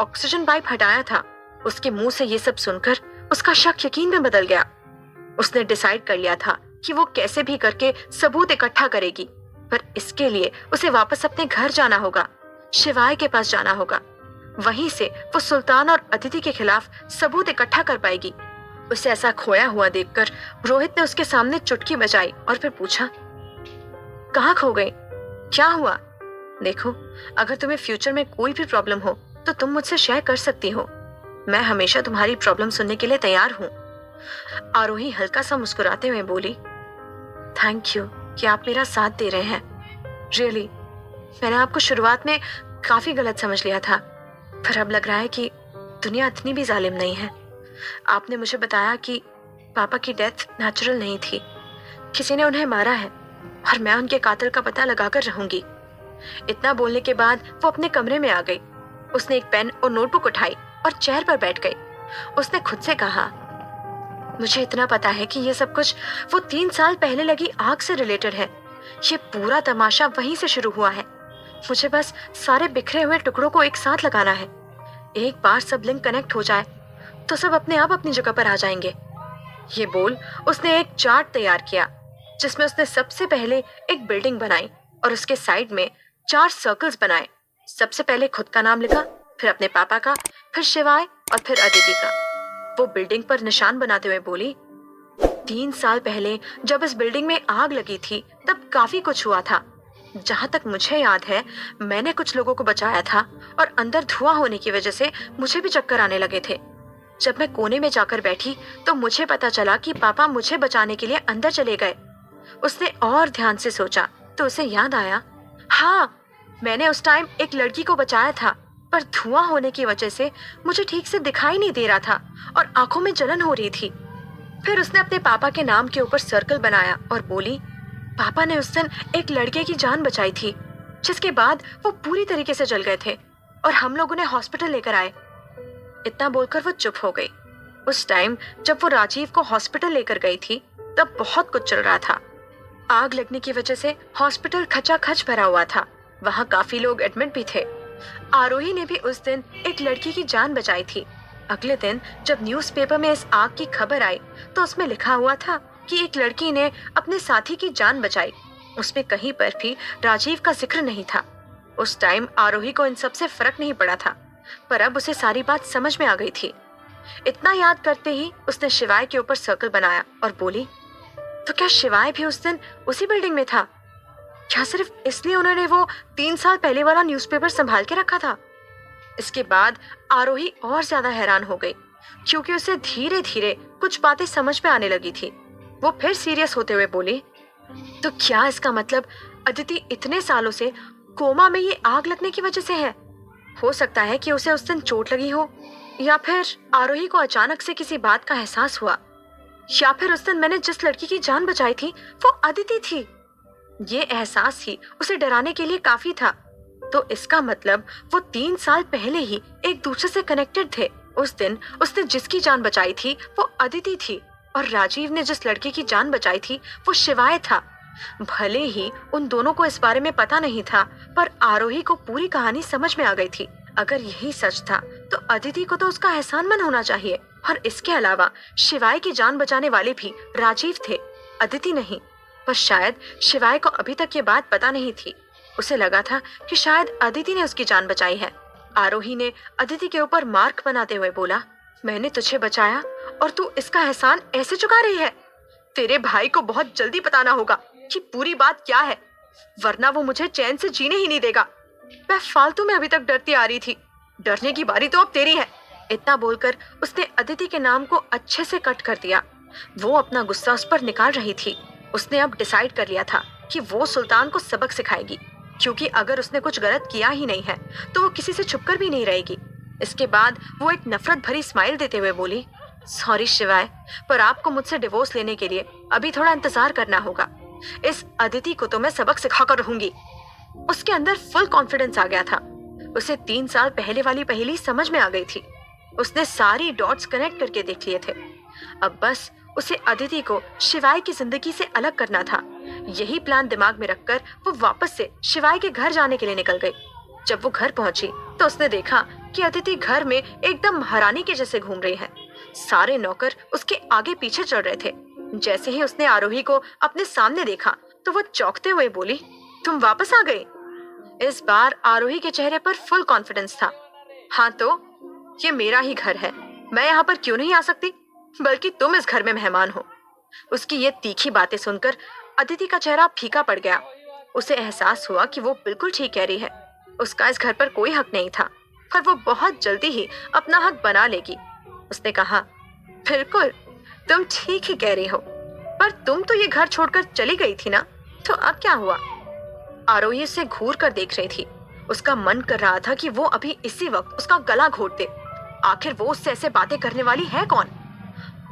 Oxygen pipe हटाया था, उसके मुंह से ये सब सुनकर उसका शक यकीन में बदल गया। उसने डिसाइड कर लिया था कि वो कैसे भी करके सबूत इकट्ठा करेगी, पर इसके लिए उसे वापस अपने घर जाना होगा, शिवाय के पास जाना होगा। वहीं से वो सुल्तान और अदिति के खिलाफ सबूत इकट्ठा कर पाएगी। उसे ऐसा खोया हुआ देखकर रोहित ने उसके सामने चुटकी बजाई और फिर पूछा, कहाँ खो गई, क्या हुआ? देखो, अगर तुम्हें फ्यूचर में कोई भी प्रॉब्लम हो तो तुम मुझसे शेयर कर सकती हो। मैं हमेशा तुम्हारी प्रॉब्लम सुनने के लिए तैयार हूँ। आरोही हल्का सा मुस्कुराते हुए बोली, थैंक यू कि आप मेरा साथ दे रहे हैं। रियली, मैंने आपको शुरुआत में काफी गलत समझ लिया था, पर अब लग रहा है कि दुनिया इतनी भी जालिम नहीं है। आपने मुझे बताया कि पापा की डेथ नेचुरल नहीं थी, किसी ने उन्हें मारा है और मैं उनके कातिल का पता लगाकर रहूंगी। इतना बोलने के बाद वो अपने कमरे में आ गई। उसने एक पेन और नोटबुक उठाई और चेयर पर बैठ गई। उसने खुद से कहा, मुझे इतना पता है कि ये सब कुछ वो 3 साल पहले लगी आग से रिलेटेड है। ये पूरा तमाशा वहीं से शुरू हुआ है। मुझे बस सारे बिखरे हुए टुकड़ों को एक साथ लगाना है। एक बार सब लिंक कनेक्ट हो जाए तो सब अपने आप अपनी जगह पर आ जाएंगे। ये बोल उसने एक चार्ट तैयार किया जिसमें उसने सबसे पहले एक बिल्डिंग बनाई और उसके साइड में 4 सर्कल्स बनाए। सबसे पहले खुद का नाम लिखा, फिर अपने पापा का, फिर शिवाय और फिर अदिति का। वो बिल्डिंग पर निशान बनाते हुए बोली, 3 साल पहले जब इस बिल्डिंग में आग लगी थी तब काफी कुछ हुआ था। जहां तक मुझे याद है, मैंने कुछ लोगों को बचाया था और अंदर धुआं होने की वजह से मुझे भी चक्कर आने लगे थे। जब मैं कोने में जाकर बैठी तो मुझे पता चला कि पापा मुझे बचाने के लिए अंदर चले गए। उसने और ध्यान से सोचा तो उसे याद आया, हाँ, मैंने उस टाइम एक लड़की को बचाया था, पर धुआं होने की वजह से मुझे ठीक से दिखाई नहीं दे रहा था और आंखों में जलन हो रही थी। फिर उसने अपने पापा के नाम के ऊपर सर्कल बनाया और बोली, पापा ने उस दिन एक लड़के की जान बचाई थी, जिसके बाद वो पूरी तरीके से जल गए थे और हम लोग उन्हें हॉस्पिटल लेकर आए। इतना बोलकर वो चुप हो गई। उस टाइम जब वो राजीव को हॉस्पिटल लेकर गई थी तब बहुत कुछ चल रहा था। आग लगने की वजह से हॉस्पिटल खचाखच भरा हुआ था। वहाँ काफी लोग एडमिट भी थे। आरोही ने भी उस दिन एक लड़की की जान बचाई थी। अगले दिन जब न्यूज़पेपर में इस आग की खबर आई तो उसमें लिखा हुआ था कि एक लड़की ने अपने साथी की जान बचाई। उसमें कहीं पर भी राजीव का जिक्र नहीं था। उस टाइम आरोही को इन सब से फर्क नहीं पड़ा था, पर अब उसे सारी बात समझ में आ गई थी। इतना याद करते ही उसने शिवाय के ऊपर सर्कल बनाया और बोली, तो क्या शिवाय भी उस दिन उसी बिल्डिंग में था? क्या सिर्फ इसलिए उन्होंने वो 3 साल पहले वाला न्यूज़पेपर संभाल के रखा था? इसके बाद आरोही और ज्यादा हैरान हो गई, क्योंकि उसे धीरे धीरे कुछ बातें समझ में आने लगी थी। वो फिर सीरियस होते हुए बोली, तो क्या इसका मतलब अदिति इतने सालों से कोमा में ये आग लगने की वजह से है? हो सकता है कि उसे उस दिन चोट लगी हो, या फिर आरोही को अचानक से किसी बात का एहसास हुआ, या फिर उस दिन मैंने जिस लड़की की जान बचाई थी वो अदिति थी। ये एहसास ही उसे डराने के लिए काफी था। तो इसका मतलब वो 3 साल पहले ही एक दूसरे से कनेक्टेड थे। उस दिन उसने जिसकी जान बचाई थी वो अदिति थी और राजीव ने जिस लड़के की जान बचाई थी वो शिवाय था। भले ही उन दोनों को इस बारे में पता नहीं था, पर आरोही को पूरी कहानी समझ में आ गई थी। अगर यही सच था तो अदिति को तो उसका एहसानमंद होना चाहिए, और इसके अलावा शिवाय की जान बचाने वाले भी राजीव थे, अदिति नहीं। पर शायद शिवाय को अभी तक ये बात पता नहीं थी। उसे लगा था कि शायद अदिति ने उसकी जान बचाई है। आरोही ने अदिति के ऊपर मार्क बनाते हुए बोला, मैंने तुझे बचाया और तू इसका एहसान ऐसे चुका रही है? तेरे भाई को बहुत जल्दी बताना होगा कि पूरी बात क्या है, वरना वो मुझे चैन से जीने ही नहीं देगा। मैं फालतू में अभी तक डरती आ रही थी, डरने की बारी तो अब तेरी है। इतना बोलकर उसने अदिति के नाम को अच्छे से कट कर दिया। वो अपना गुस्सा उस पर निकाल रही थी। उसने अब डिसाइड कर लिया था कि वो सुल्तान को सबक सिखाएगी, क्योंकि अगर उसने कुछ गलत किया ही नहीं है तो वो किसी से छुपकर भी नहीं रहेगी। इसके बाद वो एक नफरत भरी स्माइल देते हुए बोली, सॉरी शिवाय, पर आपको मुझसे डिवोर्स लेने के लिए अभी थोड़ा इंतजार करना होगा। इस अदिति को तो मैं सबक सिखाकर रहूंगी। उसके अंदर फुल कॉन्फिडेंस आ गया था। उसे 3 साल पहले वाली पहेली समझ में आ गई थी। उसने सारी डॉट्स कनेक्ट करके देख लिए थे। अब बस उसे अदिति को शिवाय की जिंदगी से अलग करना था। यही प्लान दिमाग में रखकर वो वापस से शिवाय के घर जाने के लिए निकल गई। जब वो घर पहुंची तो उसने देखा कि अदिति घर में एकदम महारानी के जैसे घूम रही है। सारे नौकर उसके आगे पीछे चल रहे थे। जैसे ही उसने आरोही को अपने सामने देखा तो वो चौंकते हुए बोली, तुम वापस आ गए? इस बार आरोही के चेहरे पर फुल कॉन्फिडेंस था। हाँ तो ये मेरा ही घर है, मैं यहाँ पर क्यों नहीं आ सकती? बल्कि तुम इस घर में मेहमान हो। उसकी ये तीखी बातें सुनकर अदिति का चेहरा फीका पड़ गया। उसे एहसास हुआ कि वो बिल्कुल ठीक कह रही है। उसका इस घर पर कोई हक नहीं था, पर वो बहुत जल्दी ही अपना हक बना लेगी। उसने कहा, बिल्कुल तुम ठीक ही कह रही हो, पर तुम तो ये घर छोड़कर चली गई थी ना, तो अब क्या हुआ? आरोही से घूर कर देख रही थी। उसका मन कर रहा था कि वो अभी इसी वक्त उसका गला घोट दे। आखिर वो उससे ऐसे बातें करने वाली है कौन?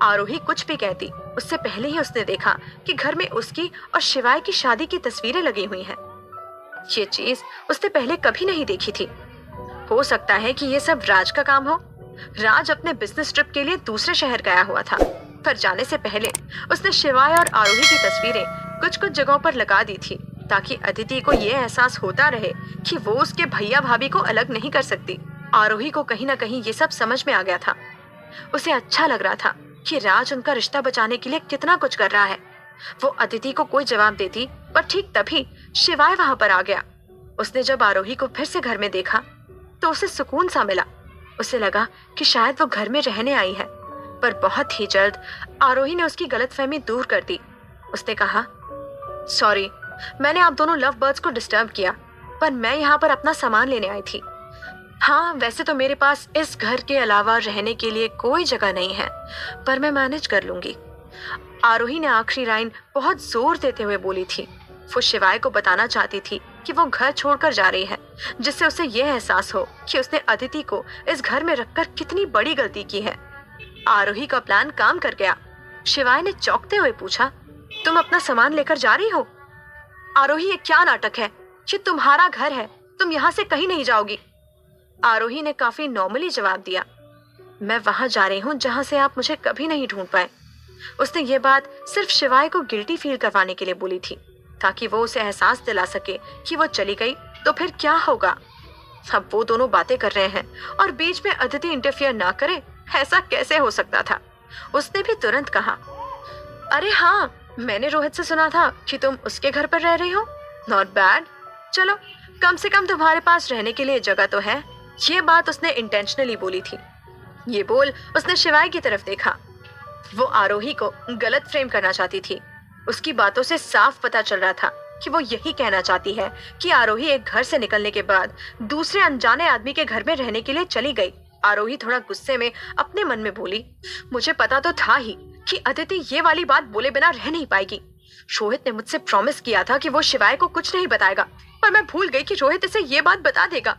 आरोही कुछ भी कहती, उससे पहले ही उसने देखा कि घर में उसकी और शिवाय की शादी की तस्वीरें लगी हुई हैं। ये चीज उसने पहले कभी नहीं देखी थी। हो सकता है कि ये सब राज का काम हो। राज अपने बिजनेस ट्रिप के लिए दूसरे शहर गया हुआ था, पर जाने से पहले उसने शिवाय और आरोही की तस्वीरें कुछ कुछ जगहों पर लगा दी थी, ताकि अदिति को ये एहसास होता रहे कि वो उसके भैया भाभी को अलग नहीं कर सकती। आरोही को कहीं ना कहीं ये सब समझ में आ गया था। उसे अच्छा लग रहा था कि राज उनका रिश्ता बचाने के लिए कितना कुछ कर रहा है। वो अदिति को कोई जवाब देती, पर ठीक तभी शिवाय वहां पर आ गया। उसने जब आरोही को फिर से घर में देखा तो उसे सुकून सा मिला। उसे लगा कि शायद वो घर में रहने आई है, पर बहुत ही जल्द आरोही ने उसकी गलतफहमी दूर कर दी। उसने कहा, सॉरी, मैंने आप दोनों लव बर्ड्स को डिस्टर्ब किया, पर मैं यहाँ पर अपना सामान लेने आई थी। हाँ, वैसे तो मेरे पास इस घर के अलावा रहने के लिए कोई जगह नहीं है, पर मैं मैनेज कर लूंगी। आरोही ने आखिरी लाइन बहुत जोर देते हुए बोली थी। वो शिवाय को बताना चाहती थी कि वो घर छोड़कर जा रही है, जिससे उसे यह एहसास हो कि उसने अदिति को इस घर में रखकर कितनी बड़ी गलती की है। आरोही का प्लान काम कर गया। शिवाय ने चौंकते हुए पूछा, तुम अपना सामान लेकर जा रही हो? आरोही, ये क्या नाटक है? ये तुम्हारा घर है, तुम यहाँ से कहीं नहीं जाओगी। आरोही ने काफी नॉर्मली जवाब दिया, मैं वहां जा रही हूँ जहां से आप मुझे कभी नहीं ढूंढ पाए। उसने ये बात सिर्फ शिवाय को गिल्टी फील करवाने के लिए बोली थी, ताकि वो उसे एहसास दिला सके कि वो चली गई तो फिर क्या होगा। अब वो दोनों बातें कर रहे हैं और बीच में अदिति इंटरफियर ना करे, ऐसा कैसे हो सकता था? उसने भी तुरंत कहा, अरे हाँ, मैंने रोहित से सुना था कि तुम उसके घर पर रह रही हो। नॉट बैड, चलो कम से कम तुम्हारे पास रहने के लिए जगह तो है। ये बात उसने इंटेंशनली बोली थी। ये बोल उसने शिवाय की तरफ देखा। वो आरोही को गलत फ्रेम करना चाहती थी। उसकी बातों से साफ पता चल रहा था कि वो यही कहना चाहती है कि आरोही एक घर से निकलने के बाद दूसरे अनजाने आदमी के घर में रहने के लिए चली गई। आरोही थोड़ा गुस्से में अपने मन में बोली, मुझे पता तो था ही कि अदिति ये वाली बात बोले बिना रह नहीं पाएगी। रोहित ने मुझसे प्रॉमिस किया था कि वो शिवाय को कुछ नहीं बताएगा, पर मैं भूल गई कि रोहित इसे ये बात बता देगा।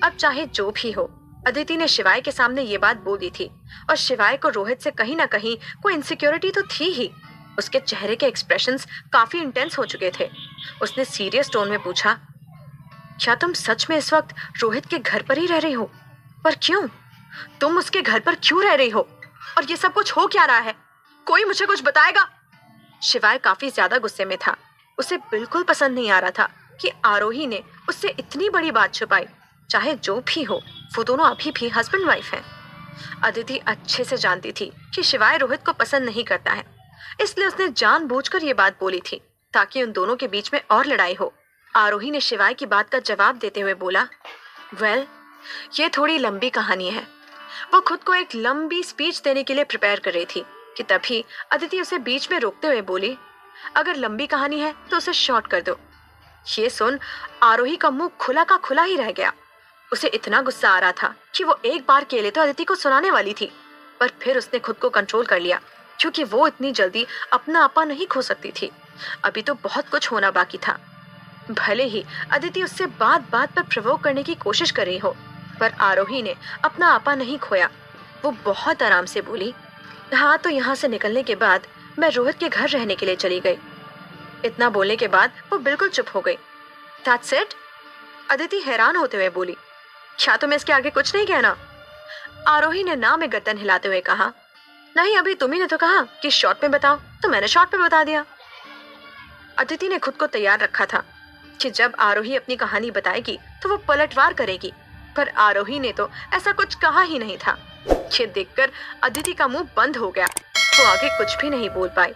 अब चाहे जो भी हो, अदिति ने शिवाय के सामने ये बात बोल दी थी, और शिवाय को रोहित से कहीं ना कहीं कोई इनसिक्योरिटी तो थी ही। उसके चेहरे के एक्सप्रेशंस काफी इंटेंस हो चुके थे। उसने सीरियस टोन में पूछा, क्या तुम सच में इस वक्त रोहित के घर पर ही रह रही हो? पर क्यों? तुम उसके घर पर क्यों रह रही हो? और ये सब कुछ हो क्या रहा है? कोई मुझे कुछ बताएगा? शिवाय काफी ज्यादा गुस्से में था। उसे बिल्कुल पसंद नहीं आ रहा था कि आरोही ने उससे इतनी बड़ी बात छुपाई। चाहे जो भी हो, वो दोनों अभी भी हस्बैंड वाइफ हैं। अदिति अच्छे से जानती थी कि शिवाय रोहित को पसंद नहीं करता है, इसलिए उसने जानबूझकर ये बात बोली थी ताकि उन दोनों के बीच में और लड़ाई हो। आरोही ने शिवाय की बात का जवाब देते हुए बोला, वेल, ये थोड़ी लंबी कहानी है। वो खुद को एक लंबी स्पीच देने के लिए प्रिपेयर कर रही थी कि तभी अदिति उसे बीच में रोकते हुए बोली, अगर लंबी कहानी है तो उसे शॉर्ट कर दो। ये सुन आरोही का मुंह खुला का खुला ही रह गया। उसे इतना गुस्सा आ रहा था कि वो एक बार केले तो अदिति को सुनाने वाली थी, पर फिर उसने खुद को कंट्रोल कर लिया, क्योंकि वो इतनी जल्दी अपना आपा नहीं खो सकती थी। अभी तो बहुत कुछ होना बाकी था। भले ही अदिति उससे बात बात पर प्रोवोक करने की कोशिश कर रही हो, पर आरोही ने अपना आपा नहीं खोया। वो बहुत आराम से बोली, हाँ, तो यहाँ से निकलने के बाद मैं रोहित के घर रहने के लिए चली गई। इतना बोलने के बाद वो बिल्कुल चुप हो गई। That's it? अदिति हैरान होते हुए बोली, क्या तुम्हें इसके आगे कुछ नहीं कहना? आरोही ने ना में गर्दन हिलाते हुए कहा, नहीं, अभी तुम्ही ने तो कहा कि शॉर्ट में बताओ, तो मैंने शॉर्ट में बता दिया। अदिति ने खुद को तैयार रखा था कि जब आरोही अपनी कहानी बताएगी तो वो पलटवार करेगी, पर आरोही ने तो ऐसा कुछ कहा ही नहीं था। ये देखकर अदिति का मुंह बंद हो गया। वो आगे कुछ भी नहीं बोल पाई।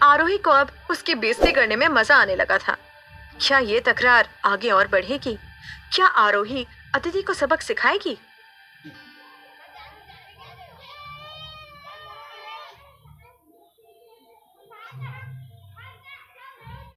आरोही को अब उसकी बेइज्जती करने में मजा आने लगा था। क्या ये तकरार आगे और बढ़ेगी? क्या आरोही अदिति को सबक सिखाएगी?